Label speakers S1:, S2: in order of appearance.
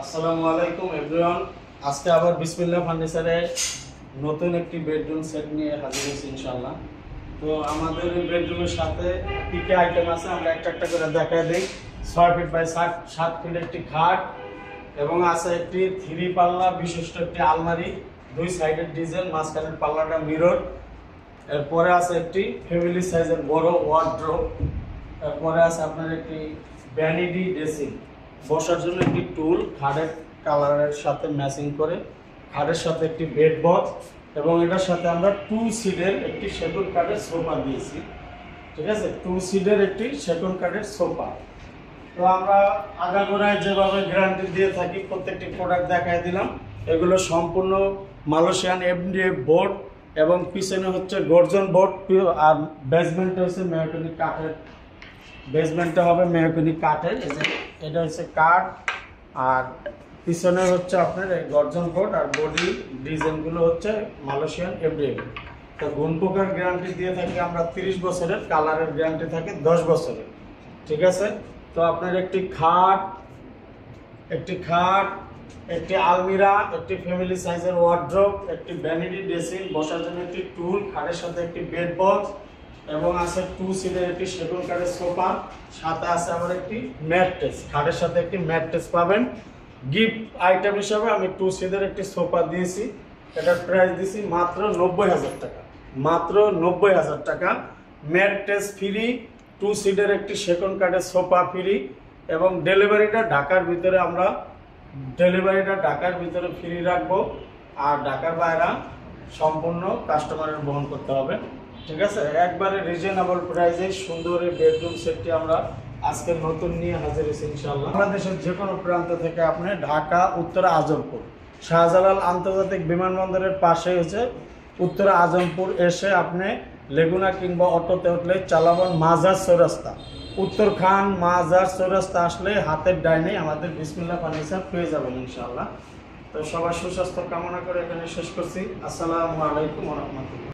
S1: আসসালামু আলাইকুম এভরিওয়ান। আজকে আবার বিসমিল্লাহ ফার্নিচারে নতুন একটি বেডরুম সেট নিয়ে হাজির হয়েছি ইনশাআল্লাহ। তো আমাদের এই বেডরুমের সাথে কী কী আইটেম আছে আমরা একটা একটা করে দেখায় দিই। 6 ফিট বাই 7 ফিট একটি খাট এবং আছে একটি 3 পাল্লা বিশিষ্ট একটি আলমারি, দুই সাইডের ডিজাইন, মাঝখানের পাল্লাটা মিরর। এরপরে আছে একটি ফ্যামিলি সাইজের বড় ওয়ার্ড্রোব। এরপরে আছে আপনার একটি ভ্যানিটি ড্রেসিং, বসার জন্য একটি টুল, খাটের কালারের সাথে ম্যাচিং করে, খাটের সাথে একটি বেড বক্স এবং এটার সাথে আমরা 2 সিটের একটি সেগুন কাঠের সোফা দিয়েছি। ঠিক আছে, 2 সিটের একটি সেগুন কাঠের সোফা। তো আমরা আগাগোড়ায় যেভাবে গ্যারান্টি দিয়ে থাকি প্রত্যেকটি প্রোডাক্ট দেখাই দিলাম। এগুলো সম্পূর্ণ মালয়েশিয়ান এমডিএফ বোর্ড এবং পিছনে হচ্ছে গর্জন বোর্ড, আর বেসমেন্টে হচ্ছে মেহগনি কাঠের, বেসমেন্টটা হবে মেহগনি কাঠের। এটা হচ্ছে কাঠ, আর পিছনে হচ্ছে আপনার এই গর্জন বোর্ড, আর বডি ডিজাইনগুলো হচ্ছে মালয়েশিয়ান এমডিএফ। তো গুণ পোকার গ্যারান্টি দিয়ে থাকি আমরা 30 বছরের, কালারের গ্যারান্টি থাকে 10 বছরের। ঠিক আছে, তো আপনার একটি খাট, একটি আলমিরা, একটি ফ্যামিলি সাইজের ওয়ার্ড্রোব, একটি ভ্যানিটি ড্রেসিং, বসার জন্য একটি টুল, খাটের সাথে একটি বেড বক্স এবং আছে 2 সিটের একটি সেগুন কাঠের সোফা, সাথে আছে আবার একটি ম্যাট্রেস। খাটের সাথে একটি ম্যাট্রেস পাবেন। গিফট আইটেম হিসাবে আমি 2 সিটের একটি সোফা দিয়েছি। এটার প্রাইস দিয়েছি মাত্র 90,000 টাকা, মাত্র 90,000 টাকা। ম্যাট্রেস ফ্রি, 2 সিটের একটি সেগুন কাঠের সোফা ফ্রি এবং ডেলিভারিটা ঢাকার ভিতরে ফ্রি রাখবো, আর ঢাকার বাইরে সম্পূর্ণ কাস্টমারের বহন করতে হবে। ঠিক আছে, একবারে রিজনেবল প্রাইসে সুন্দর এই বেডরুম সেটটি আমরা আজকে নতুন নিয়ে হাজির হয়েছি ইনশাআল্লাহ। বাংলাদেশের যে কোনো প্রান্ত থেকে আপনি ঢাকা উত্তরা আজমপুর, শাহজালাল আন্তর্জাতিক বিমানবন্দরের পাশে হচ্ছে উত্তরা আজমপুর এসে আপনি লেগুনা কিংবা অটোতে উঠলে চালাবন মাজার চৌরাস্তা, উত্তরখান মাজার চৌরাস্তা আসলে হাতের ডাইনে আমাদের বিসমিল্লাহ ফার্নিচার পেয়ে যাবেন ইনশাআল্লাহ। তো সবার সুস্বাস্থ্য কামনা করে এখানে শেষ করছি। আসসালামু আলাইকুম ওয়া রাহমাতুল্লাহ।